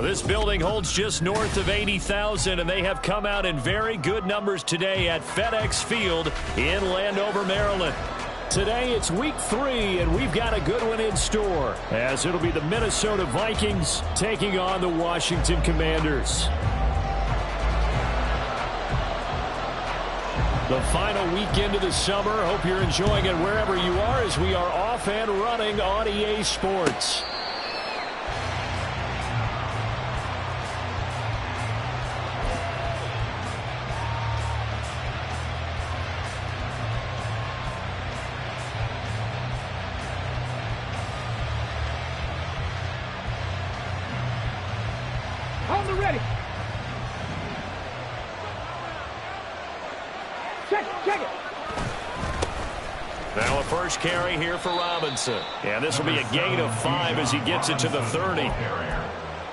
This building holds just north of 80,000, and they have come out in very good numbers today at FedEx Field in Landover, Maryland. Today it's week 3, and we've got a good one in store, as it'll be the Minnesota Vikings taking on the Washington Commanders. The final weekend of the summer. Hope you're enjoying it wherever you are, as we are off and running on EA Sports. On the ready. Check it. Now a first carry here for Robinson. And this will be a gain of 5 as he gets it to the 30.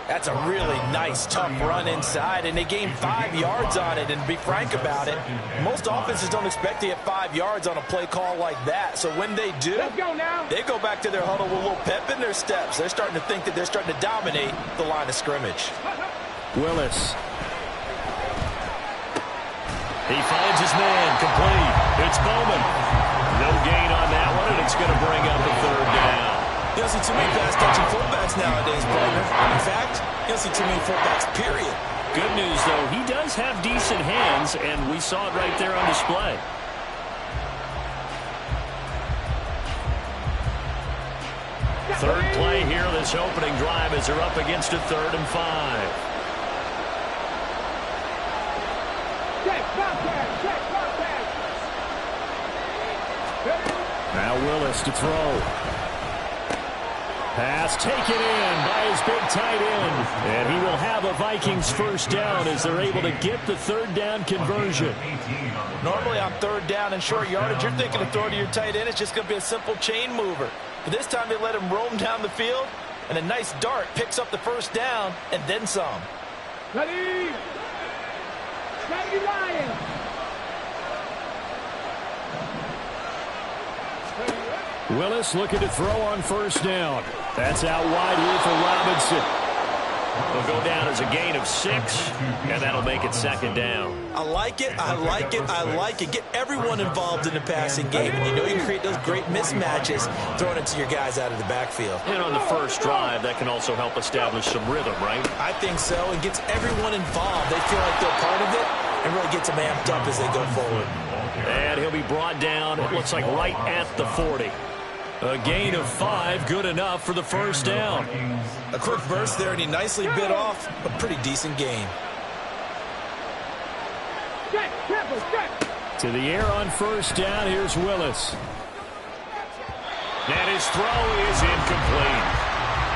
That's a really nice, tough run inside, and they gained 5 yards on it. And to be frank about it, most offenses don't expect to get 5 yards on a play call like that. So when they do, let's go now. They go back to their huddle with a little pep in their steps. They're starting to think that they're starting to dominate the line of scrimmage. Willis. He finds his man, complete. It's Bowman. No gain on that one, and it's going to bring up a 3rd down. You don't see too many pass-catching fullbacks nowadays, partner. In fact, you don't see too many fullbacks, period. Good news, though, he does have decent hands, and we saw it right there on display. Third play here, this opening drive, as they're up against a 3rd and 5. Now Willis to throw. Pass taken in by his big tight end. And he will have a Vikings first down as they're able to get the 3rd down conversion. Normally on 3rd down and short yardage, you're thinking of throwing to your tight end. It's just going to be a simple chain mover. But this time they let him roam down the field, and a nice dart picks up the first down and then some. Ready, Lions. Willis looking to throw on first down. That's out wide here for Robinson. They'll go down as a gain of 6, and that'll make it 2nd down. I like it. Get everyone involved in the passing game, and you know you can create those great mismatches throwing it to your guys out of the backfield. And on the first drive, that can also help establish some rhythm, right? I think so. It gets everyone involved. They feel like they're part of it, and really gets them amped up as they go forward. And he'll be brought down, it looks like right at the 40. A gain of 5, good enough for the first down. A quick burst there, and he nicely bit off a pretty decent gain. To the air on first down, here's Willis. And his throw is incomplete.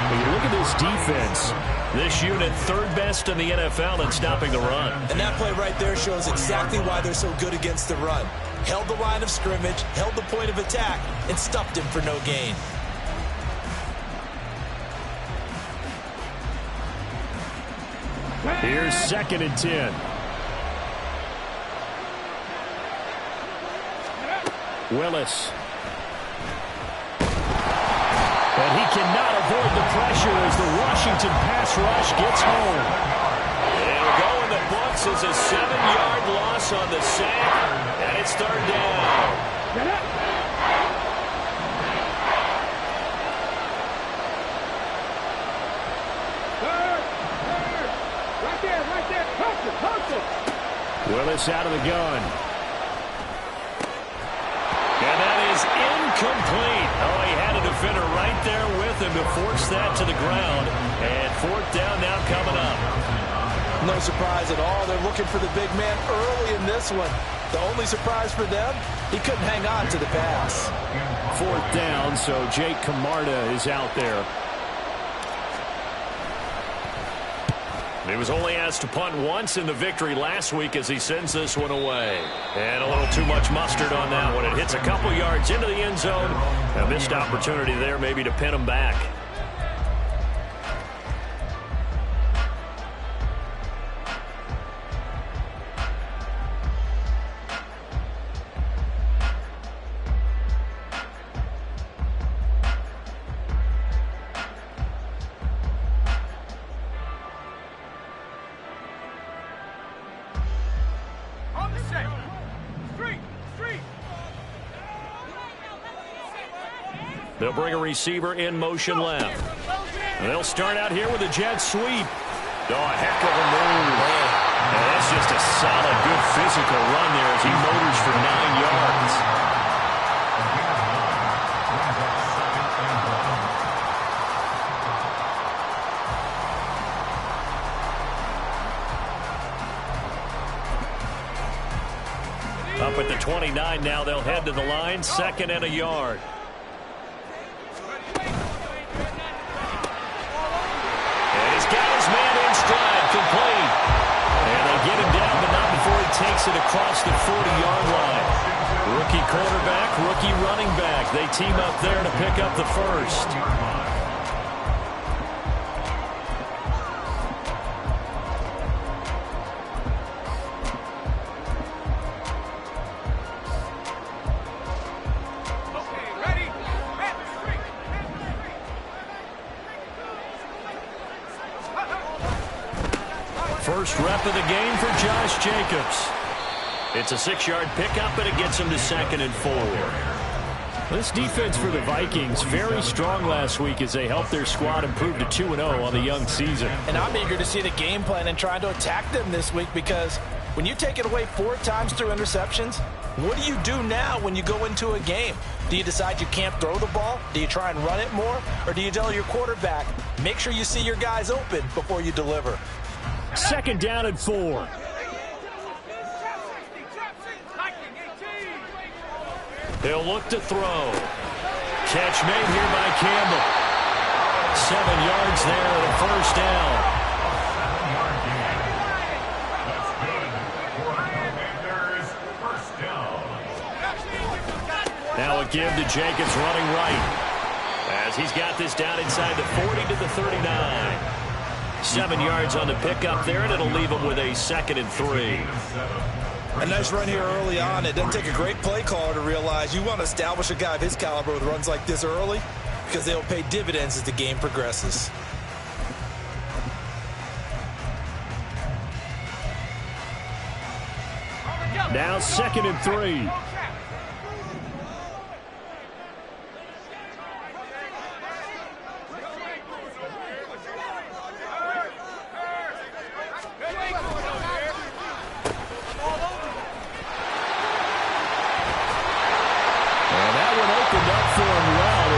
When you look at this defense, this unit 3rd best in the NFL in stopping the run. And that play right there shows exactly why they're so good against the run. Held the line of scrimmage, held the point of attack, and stuffed him for no gain. Here's 2nd and 10. Willis. And he cannot avoid the pressure as the Washington pass rush gets home. It'll go in the books as a 7-yard loss on the sack, and it's 3rd down. Get up. Right there. Post it. Willis out of the gun. And that is incomplete. Oh, he had a defender right there with him to force that to the ground. And 4th down now coming up. No surprise at all. They're looking for the big man early in this one. The only surprise for them, he couldn't hang on to the pass. 4th down, so Jake Camarda is out there. He was only asked to punt once in the victory last week as he sends this one away. And a little too much mustard on that one. It hits a couple yards into the end zone. A missed opportunity there maybe to pin him back. They'll bring a receiver in motion left. And they'll start out here with a jet sweep. Oh, a heck of a move. And that's just a solid, good physical run there as he motors for 9 yards. Up at the 29 now, they'll head to the line, 2nd and a yard. And he's got his man in stride, complete. And they get him down, but not before he takes it across the 40-yard line. Rookie quarterback, rookie running back. They team up there to pick up the first. First rep of the game for Josh Jacobs. It's a 6-yard pickup, and it gets him to 2nd and 4. This defense for the Vikings, very strong last week as they helped their squad improve to 2-0 on the young season. And I'm eager to see the game plan and trying to attack them this week, because when you take it away 4 times through interceptions, what do you do now when you go into a game? Do you decide you can't throw the ball? Do you try and run it more? Or do you tell your quarterback, make sure you see your guys open before you deliver? 2nd down and 4. They'll look to throw. Catch made here by Campbell. 7 yards there and a first down. Now a give to Jacobs running right, as he's got this down inside the 40 to the 39. 7 yards on the pickup there, and it'll leave him with a 2nd and 3. A nice run here early on. It doesn't take a great play caller to realize you want to establish a guy of his caliber with runs like this early, because they'll pay dividends as the game progresses. Now 2nd and 3.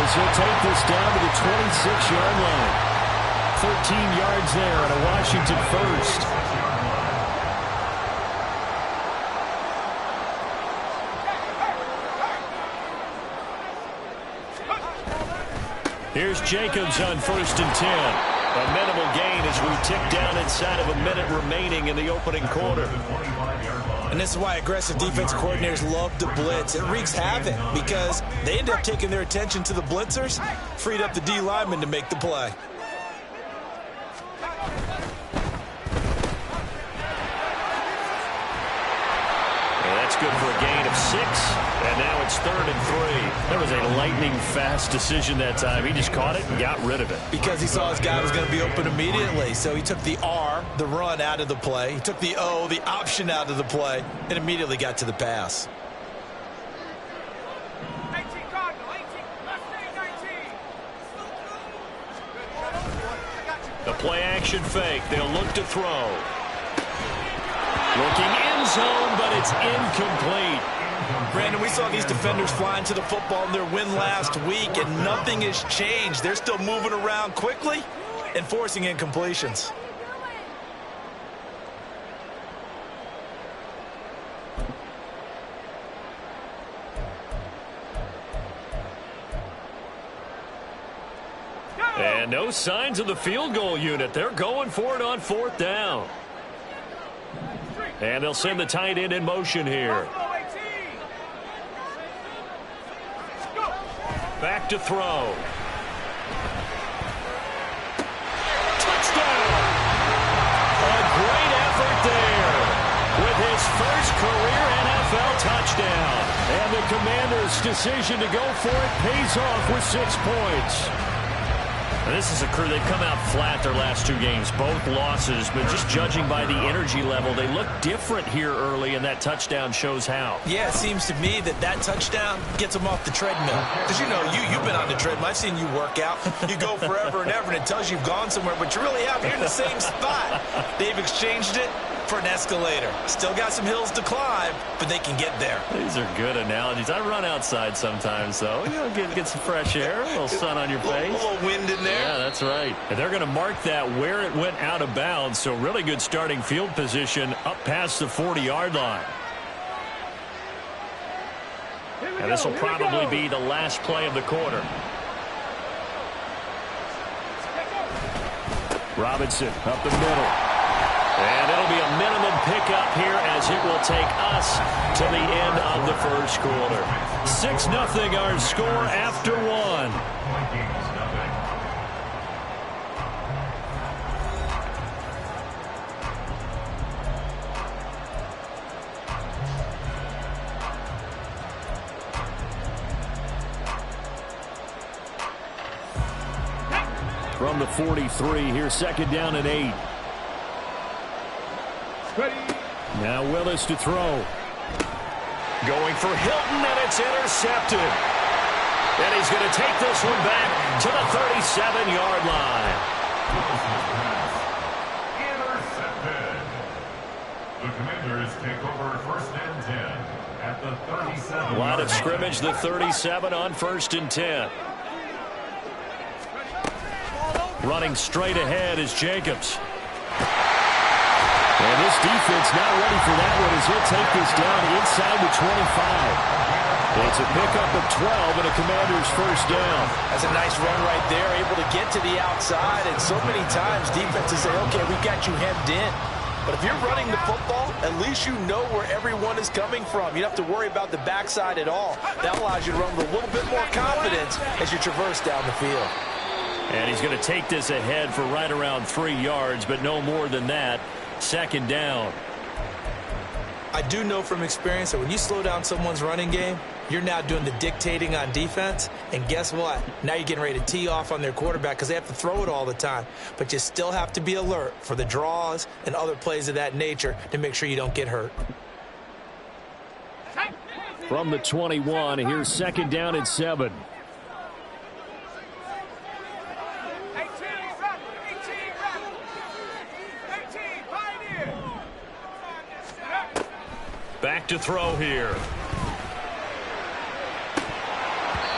He'll take this down to the 26-yard line. 13 yards there and a Washington first. Here's Jacobs on 1st and 10. A minimal gain as we tick down inside of a minute remaining in the opening quarter. And this is why aggressive defense coordinators love to blitz. It wreaks havoc because they end up taking their attention to the blitzers, freed up the D lineman to make the play. That's good for a gain of 6, and now it's 3rd and 3. That was a lightning-fast decision that time. He just caught it and got rid of it. Because he saw his guy was going to be open immediately, so he took the R, the run, out of the play. He took the O, the option, out of the play, and immediately got to the pass. 18 Cardinal, 18, left day 19. The play-action fake. They'll look to throw. Looking end zone, but it's incomplete. Brandon, we saw these defenders flying to the football in their win last week, and nothing has changed. They're still moving around quickly and forcing incompletions. And no signs of the field goal unit. They're going for it on 4th down. And they'll send the tight end in motion here. Back to throw. Touchdown! A great effort there with his first career NFL touchdown. And the Commanders' decision to go for it pays off with 6 points. And this is a crew, they've come out flat their last 2 games, both losses, but just judging by the energy level, they look different here early, and that touchdown shows how. Yeah, it seems to me that touchdown gets them off the treadmill. Because, you've been on the treadmill. I've seen you work out. You go forever and ever, and it tells you you've gone somewhere, but you really have. You're in the same spot. They've exchanged it for an escalator. Still got some hills to climb, but they can get there. These are good analogies. I run outside sometimes, though. Get some fresh air, a little sun on your face. A little wind in there. Yeah, that's right. And they're going to mark that where it went out of bounds, so really good starting field position up past the 40-yard line. And this will probably be the last play of the quarter. Robinson up the middle. And it'll be a minimum pickup here as it will take us to the end of the first quarter. 6-0 our score after 1. From the 43, here's 2nd down and 8. Now Willis to throw. Going for Hilton, and it's intercepted. And he's going to take this one back to the 37-yard line. Intercepted. The Commanders take over 1st and 10 at the 37. Line of scrimmage, the 37 on 1st and 10. Running straight ahead is Jacobs. And this defense not ready for that one as he'll take this down inside the 25. It's a pickup of 12 and a Commander's 1st down. That's a nice run right there, able to get to the outside. And so many times defenses say, okay, we got you hemmed in. But if you're running the football, at least you know where everyone is coming from. You don't have to worry about the backside at all. That allows you to run with a little bit more confidence as you traverse down the field. And he's going to take this ahead for right around 3 yards, but no more than that. 2nd down. I do know from experience that when you slow down someone's running game, you're now doing the dictating on defense. And guess what? Now you're getting ready to tee off on their quarterback because they have to throw it all the time. But you still have to be alert for the draws and other plays of that nature to make sure you don't get hurt. From the 21, here's 2nd down and 7. Back to throw here.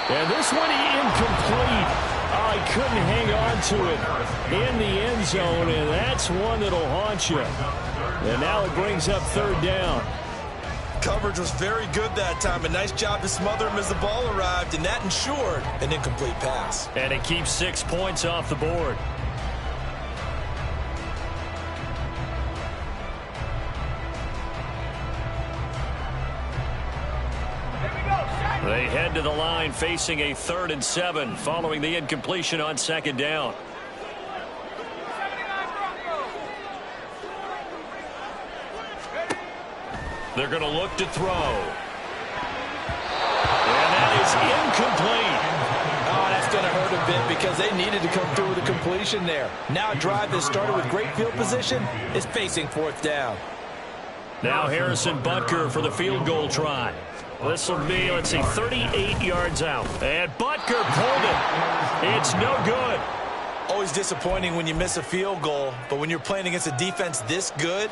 And this one incomplete. Oh, he couldn't hang on to it in the end zone, and that's one that'll haunt you. And now it brings up 3rd down. Coverage was very good that time. A nice job to smother him as the ball arrived, and that ensured an incomplete pass. And it keeps 6 points off the board. They head to the line facing a 3rd and 7 following the incompletion on 2nd down. They're going to look to throw. And that is incomplete. Oh, that's going to hurt a bit because they needed to come through with a completion there. Now a drive that started with great field position is facing 4th down. Now Harrison Butker for the field goal try. This will be, let's see, 38 yards out. And Butker pulled it. It's no good. Always disappointing when you miss a field goal, but when you're playing against a defense this good,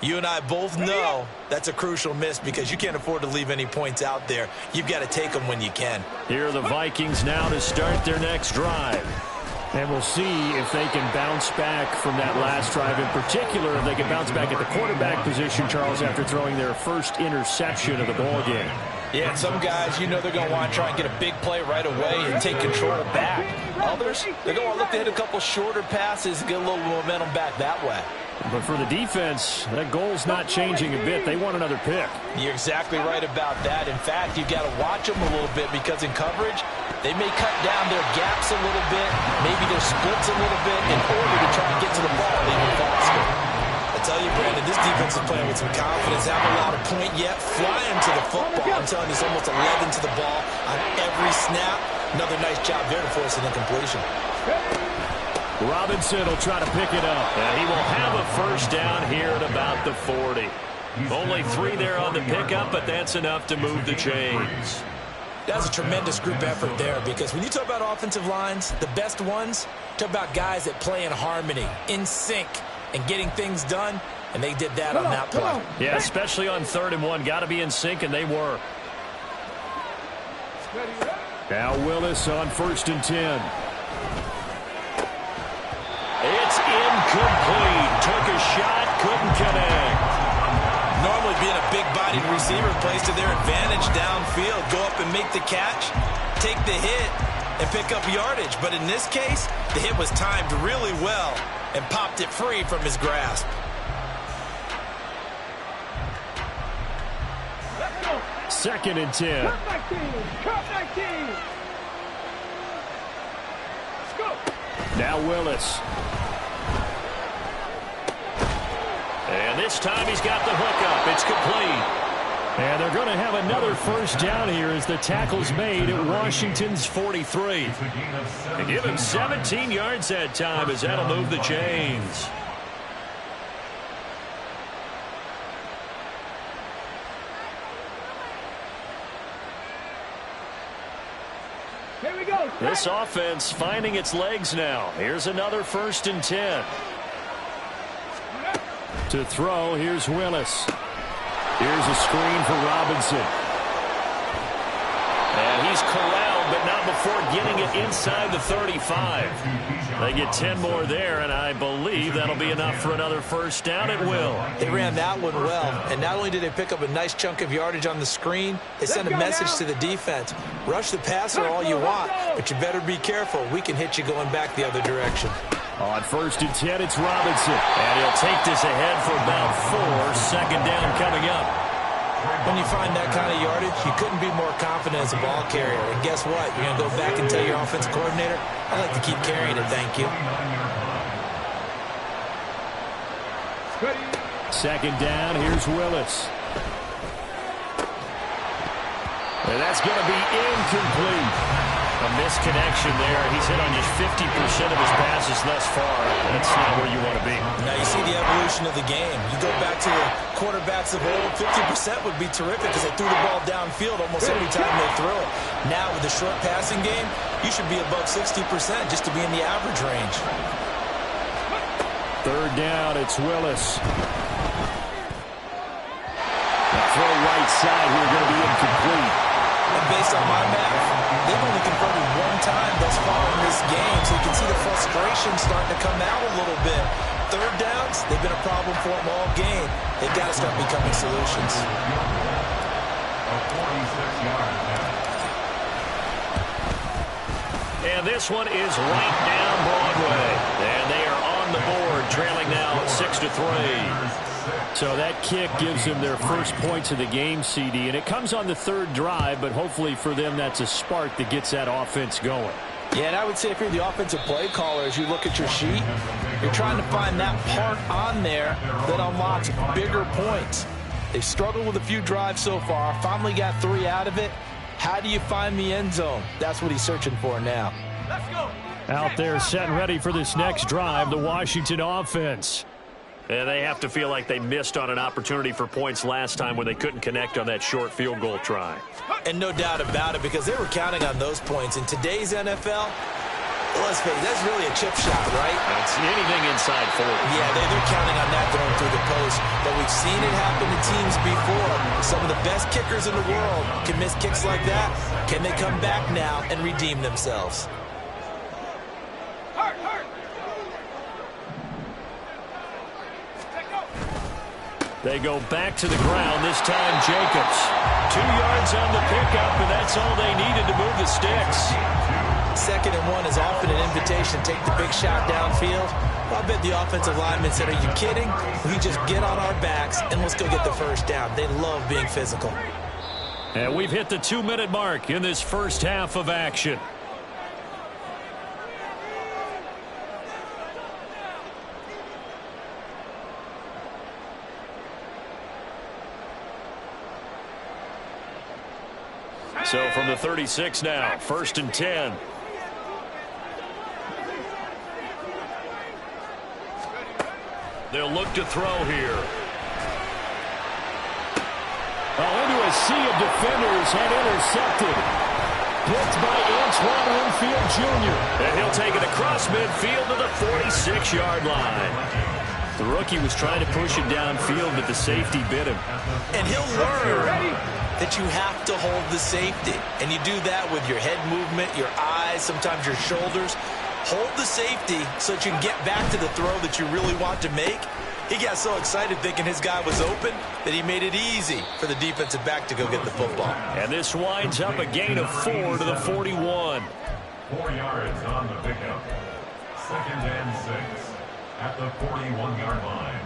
you and I both know that's a crucial miss because you can't afford to leave any points out there. You've got to take them when you can. Here are the Vikings now to start their next drive. And we'll see if they can bounce back from that last drive. In particular, if they can bounce back at the quarterback position, Charles, after throwing their first interception of the ballgame. Yeah, and some guys, you know they're going to want to try and get a big play right away and take control back. Others, they're going to look to hit a couple shorter passes and get a little momentum back that way. But for the defense, that goal's not changing a bit. They want another pick. You're exactly right about that. In fact, you've got to watch them a little bit because in coverage, they may cut down their gaps a little bit, maybe their splits a little bit in order to try and get to the ball even faster. I tell you, Brandon, this defense is playing with some confidence. Haven't allowed a point yet. Flying to the football. I'm telling you, it's almost 11 to the ball on every snap. Another nice job there to force an incompletion. Robinson will try to pick it up. And he will have a first down here at about the 40. Only 3 there on the pickup, but that's enough to move the chains. That's a tremendous group effort there, because when you talk about offensive lines, the best ones, talk about guys that play in harmony, in sync, and getting things done, and they did that on that play. Yeah, especially on 3rd and 1. Got to be in sync, and they were. Now Willis on 1st and 10. It's incomplete. Took a shot, couldn't connect. Normally being a big-bodied receiver plays to their advantage downfield. Go up and make the catch, take the hit, and pick up yardage. But in this case, the hit was timed really well and popped it free from his grasp. Second and 10. Cut 19. Cut 19. Let's go. Now Willis. And this time he's got the hookup. It's complete. And they're going to have another first down here as the tackle's made at Washington's 43. They give him 17 yards that time as that'll move the chains. Here we go. This offense finding its legs now. Here's another 1st and 10. To throw, here's Willis. Here's a screen for Robinson. And he's corralled, but not before getting it inside the 35. They get 10 more there, and I believe that'll be enough for another first down at will. They ran that one well, and not only did they pick up a nice chunk of yardage on the screen, they sent a message to the defense. Rush the passer all you want, but you better be careful. We can hit you going back the other direction. On 1st and 10, it's Robinson. And he'll take this ahead for about 4. Second down coming up. When you find that kind of yardage, you couldn't be more confident as a ball carrier. And guess what? You're going to go back and tell your offensive coordinator, I'd like to keep carrying it, thank you. Second down, here's Willis. And that's going to be incomplete. A misconnection there. He's hit on just 50% of his passes thus far. That's not where you want to be. Now you see the evolution of the game. You go back to the quarterbacks of old, 50% would be terrific because they threw the ball downfield almost every time they threw it. Now with the short passing game, you should be above 60% just to be in the average range. 3rd down, it's Willis. The throw right side here going to be incomplete. And based on my math, they've only converted 1 time thus far in this game, so you can see the frustration starting to come out a little bit. 3rd downs, they've been a problem for them all game. They've got to start becoming solutions. And this one is right down Broadway. And they are on the board, trailing now 6-3. So that kick gives them their first points of the game, CD. And it comes on the 3rd drive, but hopefully for them that's a spark that gets that offense going. Yeah, and I would say if you're the offensive play caller, as you look at your sheet, you're trying to find that part on there that unlocks bigger points. They've struggled with a few drives so far, finally got 3 out of it. How do you find the end zone? That's what he's searching for now. Let's go. Out there set and ready for this next drive, the Washington offense. And they have to feel like they missed on an opportunity for points last time when they couldn't connect on that short field goal try. And no doubt about it, because they were counting on those points. In today's NFL, let's face it, that's really a chip shot, right? It's anything inside 40. Yeah, they're counting on that going through the post. But we've seen it happen to teams before. Some of the best kickers in the world can miss kicks like that. Can they come back now and redeem themselves? They go back to the ground, this time Jacobs. 2 yards on the pickup, and that's all they needed to move the sticks. 2nd and 1 is often an invitation. Take the big shot downfield. I bet the offensive lineman said, are you kidding? We just get on our backs, and let's go get the first down. They love being physical. And we've hit the 2-minute mark in this first half of action. So from the 36 now, 1st and 10. They'll look to throw here. Into a sea of defenders and intercepted. Picked by Antoine Winfield Jr. And he'll take it across midfield to the 46-yard line. The rookie was trying to push it downfield, but the safety bit him. And he'll learn that you have to hold the safety. And you do that with your head movement, your eyes, sometimes your shoulders. Hold the safety so that you can get back to the throw that you really want to make. He got so excited thinking his guy was open that he made it easy for the defensive back to go get the football. And this winds up a gain of 4 to the 41. 4 yards on the pickup. 2nd and 6 at the 41-yard line.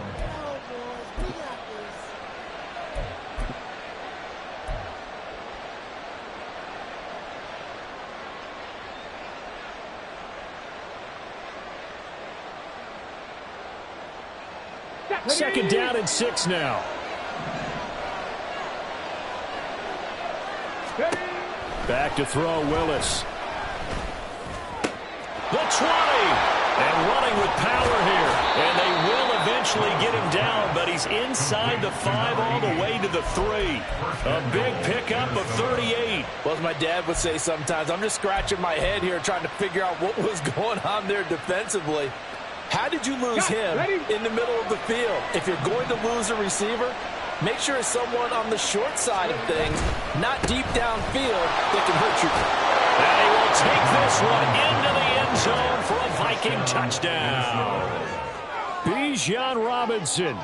Second down and 6 now. Back to throw, Willis. The 20. And running with power here. And they will eventually get him down, but he's inside the 5 all the way to the 3. A big pickup of 38. Well, as my dad would say sometimes, I'm just scratching my head here trying to figure out what was going on there defensively. How did you lose him in the middle of the field? If you're going to lose a receiver, make sure it's someone on the short side of things, not deep downfield, that can hurt you. And he will take this one into the end zone for a Viking touchdown. Bijan Robinson,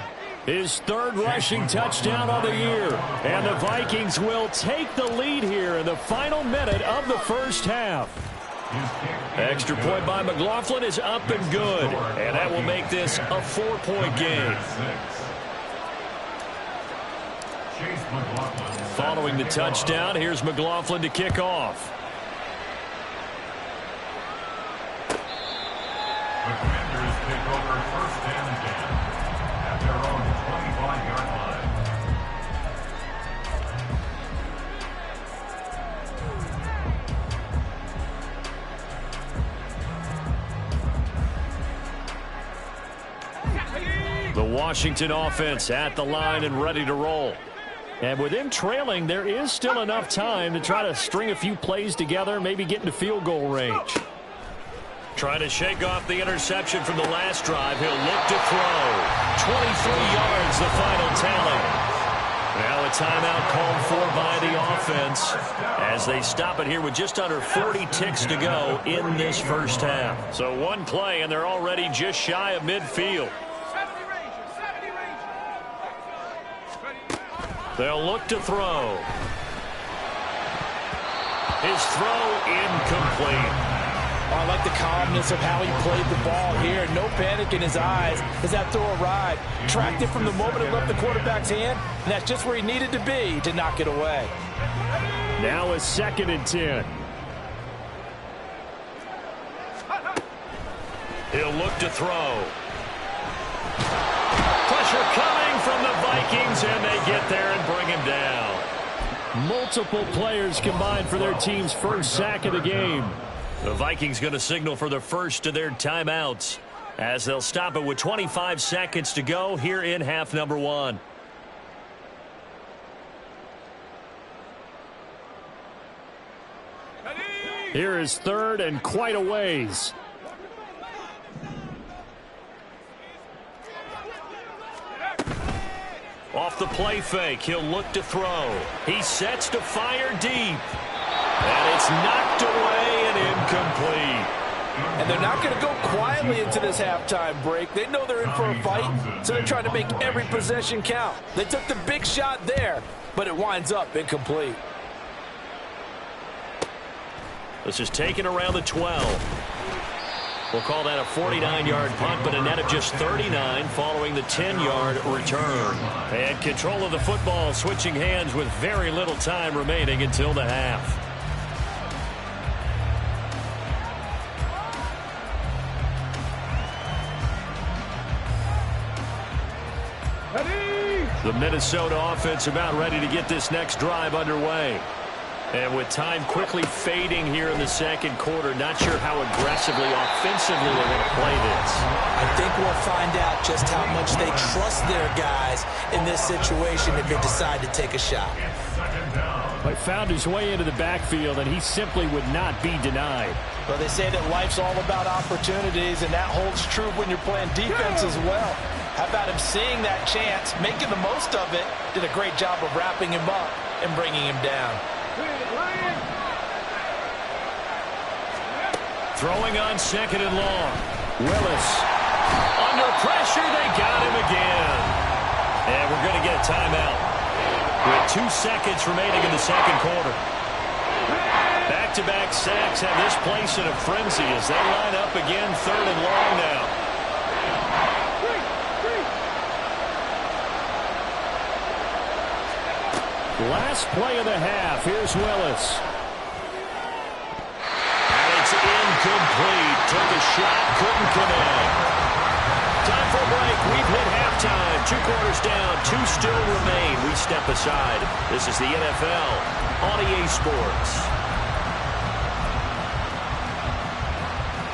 his 3rd rushing touchdown of the year. And the Vikings will take the lead here in the final minute of the first half. Extra point by McLaughlin is up and good. And that will make this a 4-point game. Following the touchdown, here's McLaughlin to kick off. The Commanders take over 1st and 10 at their own 25-yard line. The Washington offense at the line and ready to roll. And with them trailing, there is still enough time to try to string a few plays together, maybe get into field goal range. Trying to shake off the interception from the last drive. He'll look to throw. 23 yards, the final tally. Now a timeout called for by the offense as they stop it here with just under 40 ticks to go in this first half. So one play, and they're already just shy of midfield. They'll look to throw. His throw incomplete. I like the calmness of how he played the ball here. No panic in his eyes as that throw arrived. Tracked it from the moment it left the quarterback's hand, and that's just where he needed to be to knock it away. Now a 2nd and 10. He'll look to throw. Pressure coming from the Vikings, and they get there and bring him down. Multiple players combined for their team's first sack of the game. The Vikings going to signal for the first of their timeouts as they'll stop it with 25 seconds to go here in half number 1. Here is 3rd and quite a ways. Off the play fake, he'll look to throw. He sets to fire deep. And it's knocked away and incomplete. And they're not going to go quietly into this halftime break. They know they're in for a fight, so they're trying to make every possession count. They took the big shot there, but it winds up incomplete. This is taken around the 12. We'll call that a 49-yard punt, but a net of just 39 following the 10-yard return. And control of the football switching hands with very little time remaining until the half. The Minnesota offense about ready to get this next drive underway. And with time quickly fading here in the second quarter, not sure how aggressively, offensively they're going to play this. I think we'll find out just how much they trust their guys in this situation if they decide to take a shot. He found his way into the backfield, and he simply would not be denied. Well, they say that life's all about opportunities, and that holds true when you're playing defense as well. How about him seeing that chance, making the most of it, did a great job of wrapping him up and bringing him down. Throwing on second and long. Willis. Under pressure, they got him again. And we're going to get a timeout. With 2 seconds remaining in the second quarter. Back-to-back sacks have this place in a frenzy as they line up again, third and long now. Last play of the half. Here's Willis. And it's incomplete. Took a shot, couldn't connect. Time for a break. We've hit halftime. 2 quarters down. 2 still remain. We step aside. This is the NFL on EA Sports.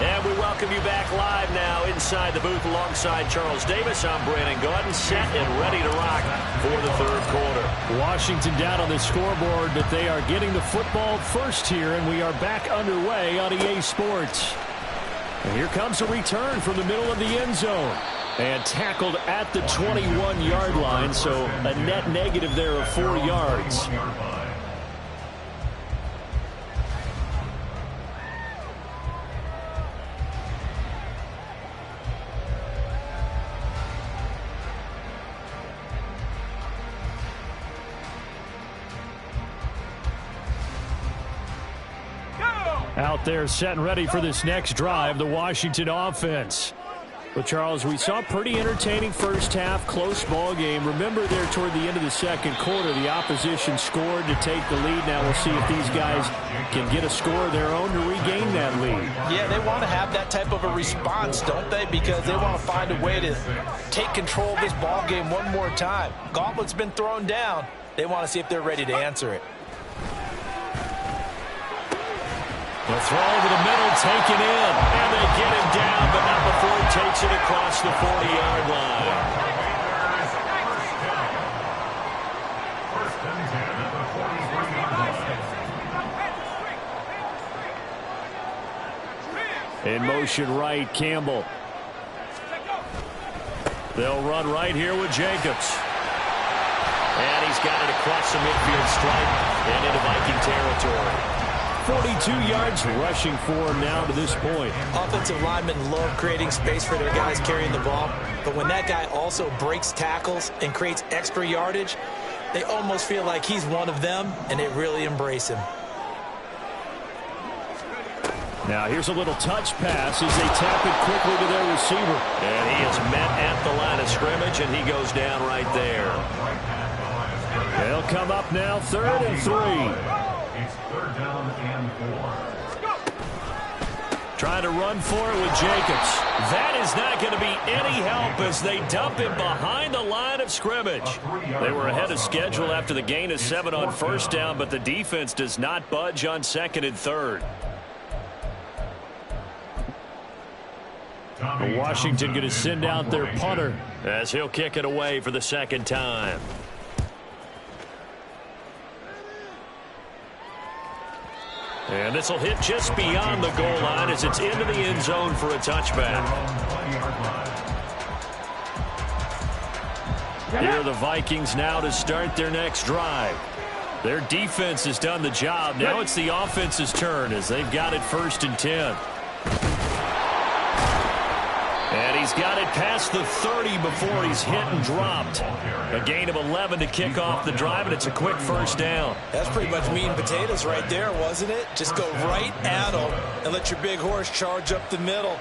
And we welcome you back live now inside the booth alongside Charles Davis. I'm Brandon Gaudin, set and ready to rock for the third quarter. Washington down on the scoreboard, but they are getting the football first here, and we are back underway on EA Sports. And here comes a return from the middle of the end zone. And tackled at the 21-yard line, so a net negative there of 4 yards. Out there set and ready for this next drive, the Washington offense. But, Charles, we saw a pretty entertaining first half, close ball game. Remember there toward the end of the second quarter, the opposition scored to take the lead. Now we'll see if these guys can get a score of their own to regain that lead. Yeah, they want to have that type of a response, don't they? Because they want to find a way to take control of this ball game one more time. Gauntlet's been thrown down. They want to see if they're ready to answer it. The throw over the middle, taken in, and they get him down, but not before he takes it across the 40-yard line. First and 10 at the 43-yard line. In motion right, Campbell. They'll run right here with Jacobs. And he's got it across the midfield stripe and into Viking territory. 42 yards rushing for him now to this point. Offensive linemen love creating space for their guys carrying the ball, but when that guy also breaks tackles and creates extra yardage, they almost feel like he's one of them, and they really embrace him. Now here's a little touch pass as they tap it quickly to their receiver. And he is met at the line of scrimmage, and he goes down right there. They'll come up now, 3rd and 3. It's 3rd down and 4. Trying to run for it with Jacobs. That is not going to be any help as they dump him behind the line of scrimmage. They were ahead of schedule after the gain of 7 on first down, but the defense does not budge on 2nd and 3rd. Washington going to send out their punter as he'll kick it away for the 2nd time. And this will hit just beyond the goal line as it's into the end zone for a touchback. Here are the Vikings now to start their next drive. Their defense has done the job. Now it's the offense's turn as they've got it 1st and 10. And he's got it past the 30 before he's hit and dropped. A gain of 11 to kick off the drive, and it's a quick 1st down. That's pretty much meat and potatoes right there, wasn't it? Just go right at them and let your big horse charge up the middle.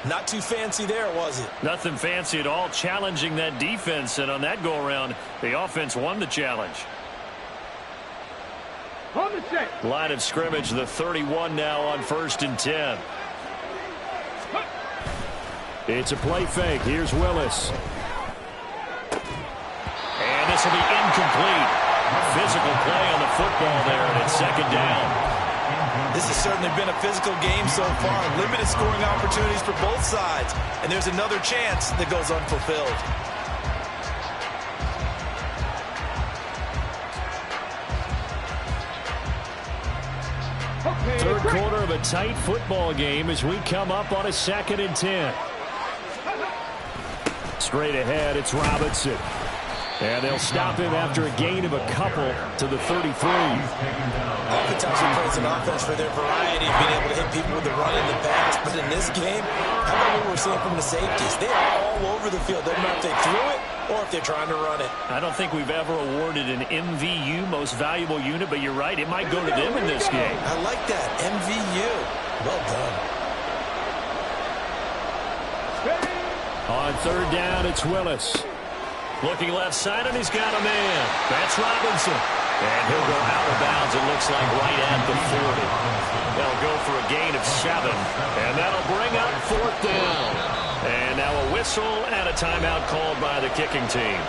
Not too fancy there, was it? Nothing fancy at all, challenging that defense, and on that go-around, the offense won the challenge. Hold the set. Line of scrimmage, the 31 now on 1st and 10. It's a play fake. Here's Willis. And this will be incomplete. Physical play on the football there, and it's 2nd down. This has certainly been a physical game so far. Limited scoring opportunities for both sides. And there's another chance that goes unfulfilled. Third quarter of a tight football game as we come up on a 2nd and 10. Straight ahead, it's Robinson. And they'll stop him after a gain of a couple to the 33. Oftentimes he plays an offense for their variety of being able to hit people with the run in the pass. But in this game, how about what we're seeing from the safeties? They are all over the field. Doesn't matter if they threw it or if they're trying to run it. I don't think we've ever awarded an MVU, most valuable unit, but you're right, it might go to them in this game. I like that, MVU. Well done. On 3rd down, it's Willis. Looking left side, and he's got a man. That's Robinson. And he'll go out of bounds, it looks like, right at the 40. They'll go for a gain of 7, and that'll bring up 4th down. And now a whistle and a timeout called by the kicking team.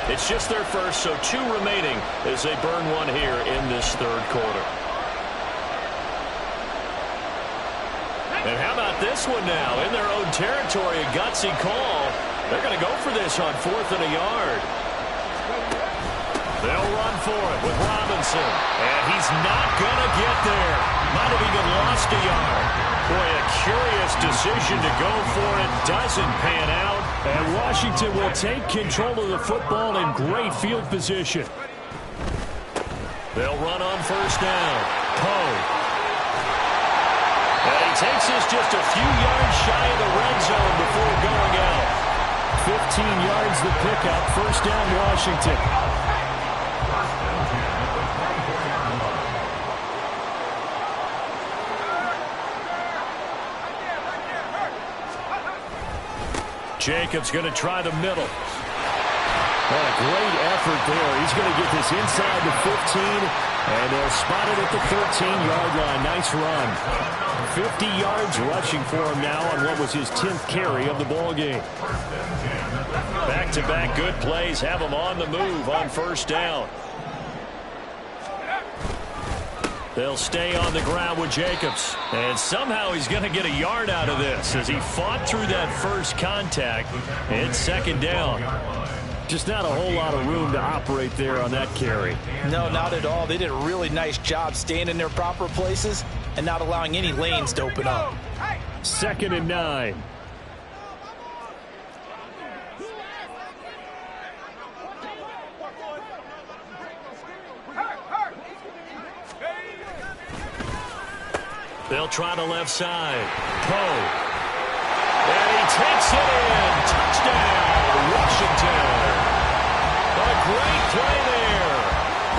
It's just their first, so 2 remaining as they burn one here in this 3rd quarter. And how about this one now? In their own territory, a gutsy call. They're going to go for this on 4th and a yard. They'll run for it with Robinson. And he's not going to get there. Might have even lost a yard. Boy, a curious decision to go for it. Doesn't pan out. And Washington will take control of the football in great field position. They'll run on 1st down. Poe. And he takes us just a few yards shy of the red zone before going out. 15 yards the pickup. 1st down, Washington. Jacobs going to try the middle. What a great effort there. He's going to get this inside the 15, and they'll spot it at the 13-yard line. Nice run. 50 yards rushing for him now on what was his 10th carry of the ball game. Back-to-back good plays have him on the move on 1st down. They'll stay on the ground with Jacobs. And somehow he's going to get a yard out of this as he fought through that first contact. It's 2nd down. Just not a whole lot of room to operate there on that carry. No, not at all. They did a really nice job staying in their proper places and not allowing any lanes to open up. 2nd and 9. They'll try the left side. Poe. And he takes it in. Touchdown, Washington. A great play there.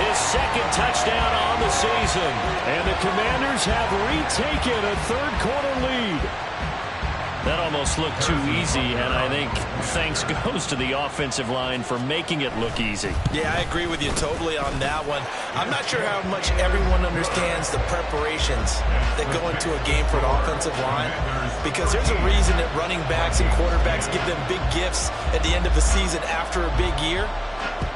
His 2nd touchdown on the season. And the Commanders have retaken a 3rd quarter lead. That almost looked too easy, and I think thanks goes to the offensive line for making it look easy. Yeah, I agree with you totally on that one. I'm not sure how much everyone understands the preparations that go into a game for an offensive line, because there's a reason that running backs and quarterbacks give them big gifts at the end of the season after a big year.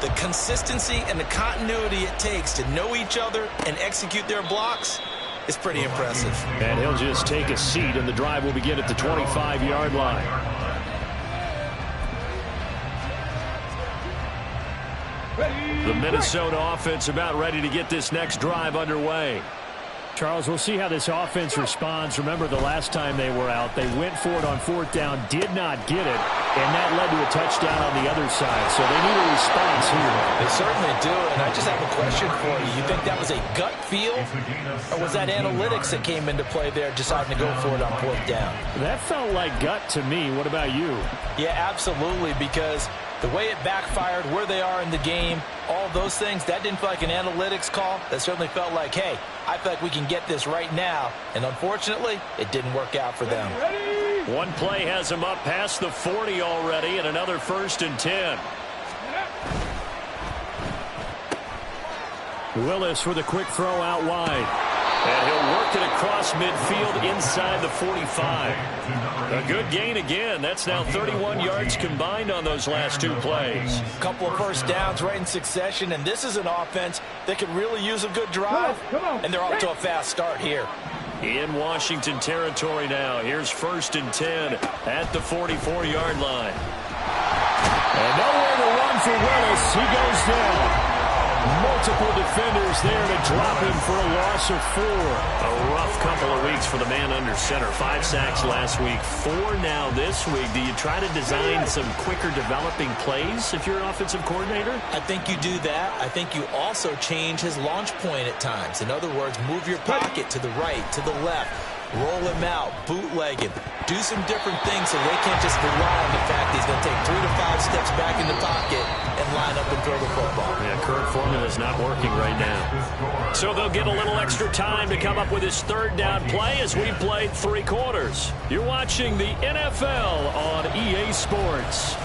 The consistency and the continuity it takes to know each other and execute their blocks is pretty impressive. And he'll just take a seat, and the drive will begin at the 25-yard line. The Minnesota offense about ready to get this next drive underway. Charles, we'll see how this offense responds. Remember, the last time they were out, they went for it on 4th down, did not get it, and that led to a touchdown on the other side. So they need a response here. They certainly do, and I just have a question for you. You think that was a gut feel, or was that analytics that came into play there deciding to go for it on 4th down? That felt like gut to me. What about you? Yeah, absolutely, because the way it backfired, where they are in the game, all those things, that didn't feel like an analytics call. That certainly felt like, hey, I feel like we can get this right now. And unfortunately, it didn't work out for them. One play has him up past the 40 already, and another 1st and 10. Willis with a quick throw out wide. And he'll work it across midfield inside the 45. A good gain again. That's now 31 yards combined on those last two plays. A couple of first downs right in succession, and this is an offense that could really use a good drive. And they're off to a fast start here. In Washington territory now. Here's 1st and 10 at the 44-yard line. And nowhere to run for Willis. He goes down. Multiple defenders there to drop him for a loss of 4. A rough couple of weeks for the man under center. 5 sacks last week, 4 now this week. Do you try to design some quicker developing plays if you're an offensive coordinator? I think you do that. I think you also change his launch point at times. In other words, move your pocket to the right, to the left. Roll him out, bootleg him, do some different things so they can't just rely on the fact he's going to take 3 to 5 steps back in the pocket and line up and throw the football. Yeah, current formula is not working right now. So they'll get a little extra time to come up with his 3rd down play as we played 3 quarters. You're watching the NFL on EA Sports.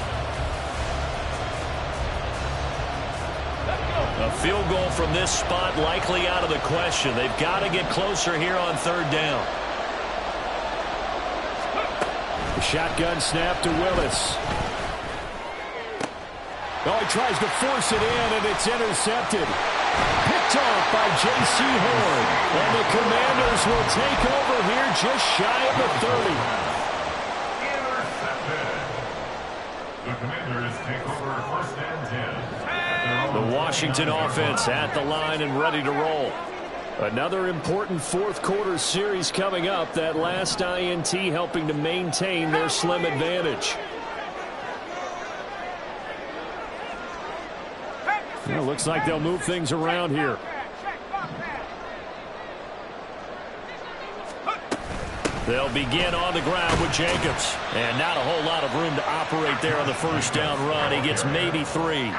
A field goal from this spot likely out of the question. They've got to get closer here on 3rd down. The shotgun snap to Willis. Oh, he tries to force it in, and it's intercepted. Picked off by J.C. Horn. And the Commanders will take over here just shy of the 30. Intercepted. The Commanders take over 1st and 10. The Washington offense at the line and ready to roll. Another important 4th quarter series coming up. That last INT helping to maintain their slim advantage. Well, looks like they'll move things around here. They'll begin on the ground with Jacobs. And not a whole lot of room to operate there on the 1st down run. He gets maybe 3.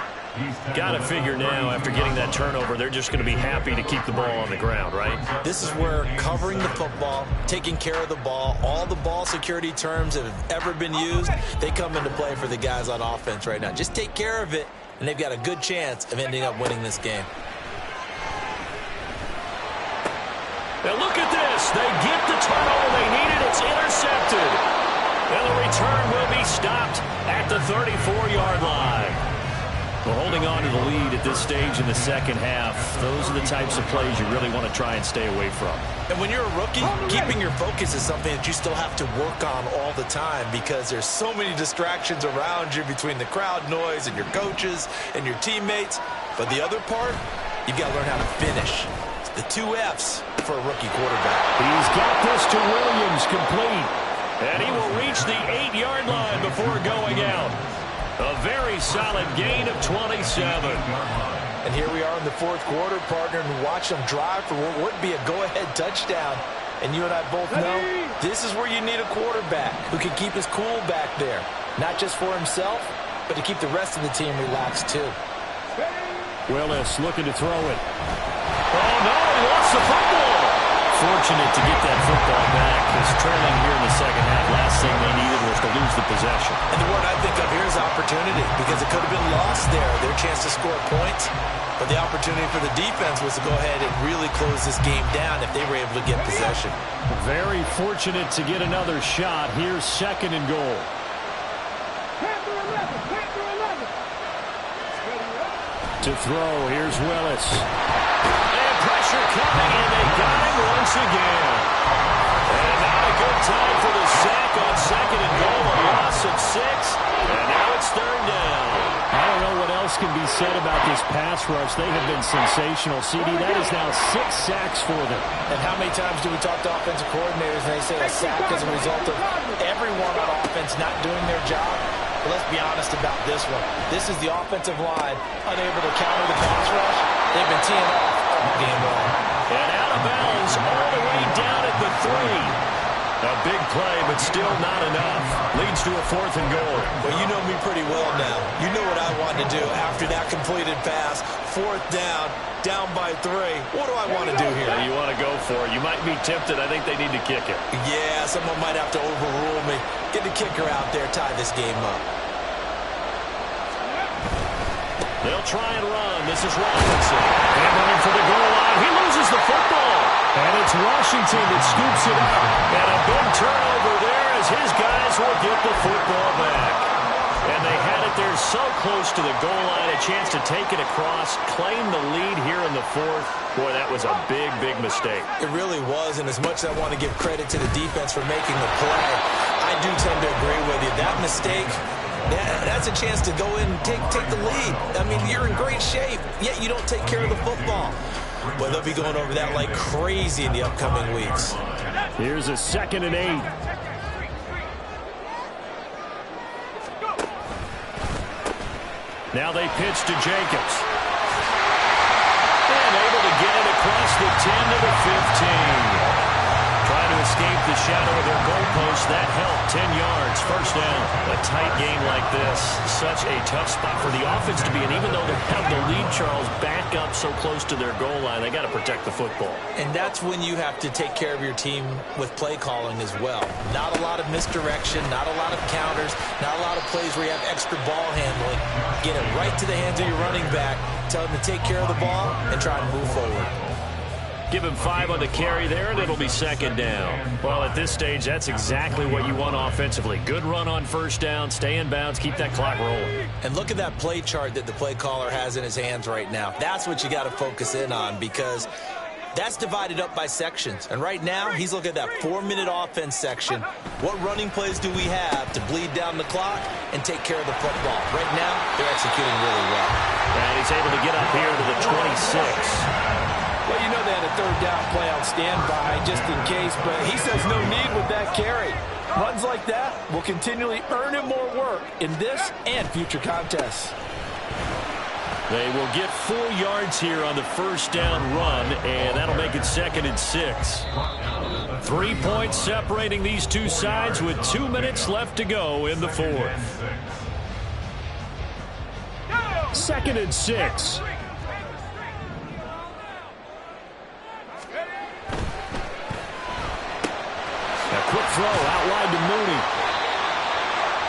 Got to figure now, after getting that turnover, they're just going to be happy to keep the ball on the ground, right? This is where covering the football, taking care of the ball, all the ball security terms that have ever been used, they come into play for the guys on offense right now. Just take care of it, and they've got a good chance of ending up winning this game. Now look at this. They get the turnover they needed. It's intercepted. And the return will be stopped at the 34-yard line. Well, holding on to the lead at this stage in the 2nd half, those are the types of plays you really want to try and stay away from. And when you're a rookie, keeping your focus is something that you still have to work on all the time because there's so many distractions around you between the crowd noise and your coaches and your teammates. But the other part, you've got to learn how to finish. It's the 2 F's for a rookie quarterback. He's got this to Williams, complete. And he will reach the 8-yard line before going out. A very solid gain of 27. And here we are in the 4th quarter, partner, and watch them drive for what would be a go-ahead touchdown. And you and I both know this is where you need a quarterback who can keep his cool back there. Not just for himself, but to keep the rest of the team relaxed too. Willis looking to throw it. Oh, no, he lost the football. Fortunate to get that football back. Because trailing here in the 2nd half, last thing they needed was to lose the possession. And the word I think of here is opportunity, because it could have been lost there, their chance to score points. But the opportunity for the defense was to go ahead and really close this game down if they were able to get possession. Very fortunate to get another shot. Here's 2nd and goal. To throw, here's Willis. And pressure coming, and they got him once again. And not a good time for the sack on 2nd and goal. A loss of 6, and now it's 3rd down. I don't know what else can be said about this pass rush. They have been sensational. CD, that is now 6 sacks for them. And how many times do we talk to offensive coordinators and they say a sack is a result of everyone on offense not doing their job? But let's be honest about this one. This is the offensive line unable to counter the pass rush. They've been teeing off all game long. And out of bounds all the way down at the 3. A big play, but still not enough. Leads to a 4th and goal. Well, you know me pretty well now. You know what I want to do after that completed pass. 4th down, down by 3. What do I want to do here? You want to go for it. You might be tempted. I think they need to kick it. Yeah, someone might have to overrule me. Get the kicker out there, tie this game up. They'll try and run. This is Robinson. Hammering for the goal line. He loses the football. And it's Washington that scoops it up. And a big turnover there as his guys will get the football back. And they had it there so close to the goal line, a chance to take it across, claim the lead here in the fourth. Boy, that was a big, big mistake. It really was, and as much as I want to give credit to the defense for making the play, I do tend to agree with you. That mistake, that's a chance to go in and take the lead. I mean, you're in great shape, yet you don't take care of the football. But they'll be going over that like crazy in the upcoming weeks. Here's a 2nd and 8. Now they pitch to Jacobs. And able to get it across the 10 to the 15. Trying to escape the shadow of their goalpost. That helped. 10 yards. First down. A tight game like this. Such a tough spot for the offense to be in. Even though they have the lead, Charles, back up so close to their goal line, they got to protect the football. And that's when you have to take care of your team with play calling as well. Not a lot of misdirection, not a lot of counters, not a lot of plays where you have extra ball handling. Get it right to the hands of your running back. Tell him to take care of the ball and try and move forward. Give him 5 on the carry there, and it'll be 2nd down. Well, at this stage, that's exactly what you want offensively. Good run on first down, stay in bounds, keep that clock rolling. And look at that play chart that the play caller has in his hands right now. That's what you got to focus in on, because that's divided up by sections. And right now, he's looking at that 4-minute offense section. What running plays do we have to bleed down the clock and take care of the football? Right now, they're executing really well. And he's able to get up here to the 26. Well, you know they had a 3rd down play on standby just in case, but he says no need with that carry. Runs like that will continually earn him more work in this and future contests. They will get 4 yards here on the first down run, and that'll make it 2nd and 6. 3 points separating these two sides with 2 minutes left to go in the fourth. 2nd and 6. A quick throw out wide to Mooney.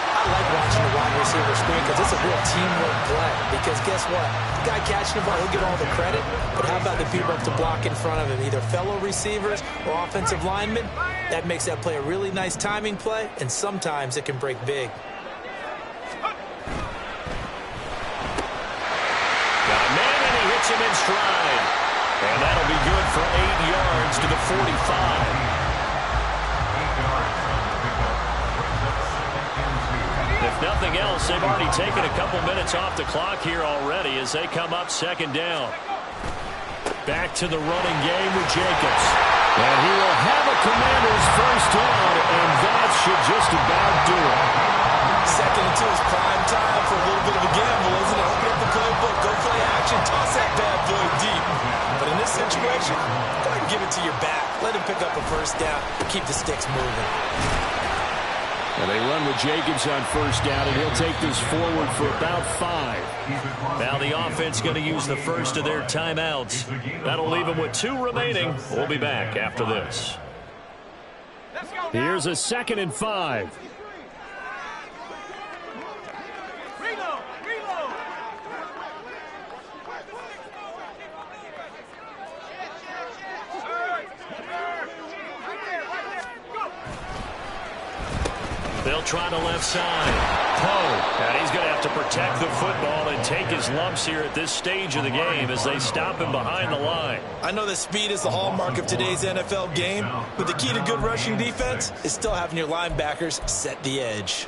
I like watching the wide receiver screen because it's a real teamwork play. Because guess what? The guy catching the ball, he'll get all the credit. But how about the people up to block in front of him? Either fellow receivers or offensive linemen. That makes that play a really nice timing play, and sometimes it can break big. Got a man, and he hits him in stride. And that'll be good for 8 yards to the 45. If nothing else, they've already taken a couple minutes off the clock here already as they come up 2nd down. Back to the running game with Jacobs. And he will have a Commanders first down, and that should just about do it. 2nd and 2 is prime time for a little bit of a gamble, isn't it? Open up the playbook, go play action, toss that bad boy deep. But in this situation, go ahead and give it to your back. Let him pick up a first down, keep the sticks moving. And they run with Jacobs on first down, and he'll take this forward for about 5. Now the offense going to use the first of their timeouts. That'll leave them with 2 remaining. We'll be back after this. Here's a 2nd and 5. They'll try the left side. Poe. And he's going to have to protect the football and take his lumps here at this stage of the game as they stop him behind the line. I know that speed is the hallmark of today's NFL game, but the key to good rushing defense is still having your linebackers set the edge.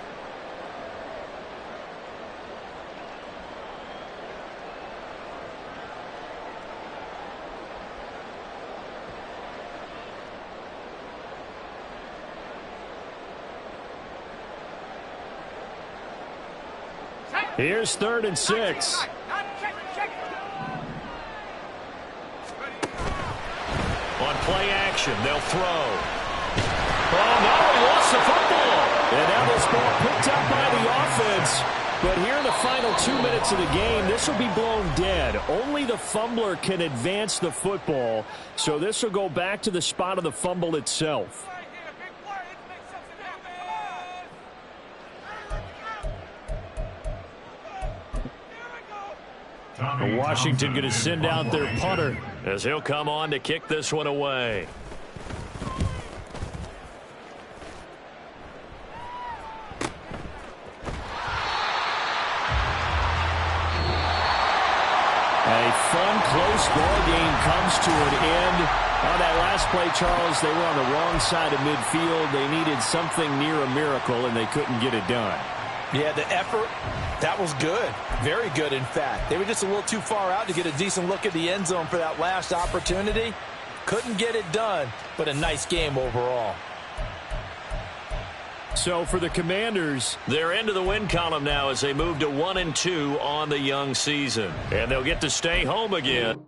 Here's 3rd and 6. On play action, they'll throw. Oh, no, he lost the football. And now this ball picked up by the offense. But here in the final 2 minutes of the game, this will be blown dead. Only the fumbler can advance the football. So this will go back to the spot of the fumble itself. Washington going to send out their punter. as he'll come on to kick this one away. A fun, close ball game comes to an end. On that last play, Charles, they were on the wrong side of midfield. They needed something near a miracle, and they couldn't get it done. Yeah, the effort, that was good. Very good, in fact. They were just a little too far out to get a decent look at the end zone for that last opportunity. Couldn't get it done, but a nice game overall. So for the Commanders, they're into the win column now as they move to 1-2 on the young season. And they'll get to stay home again.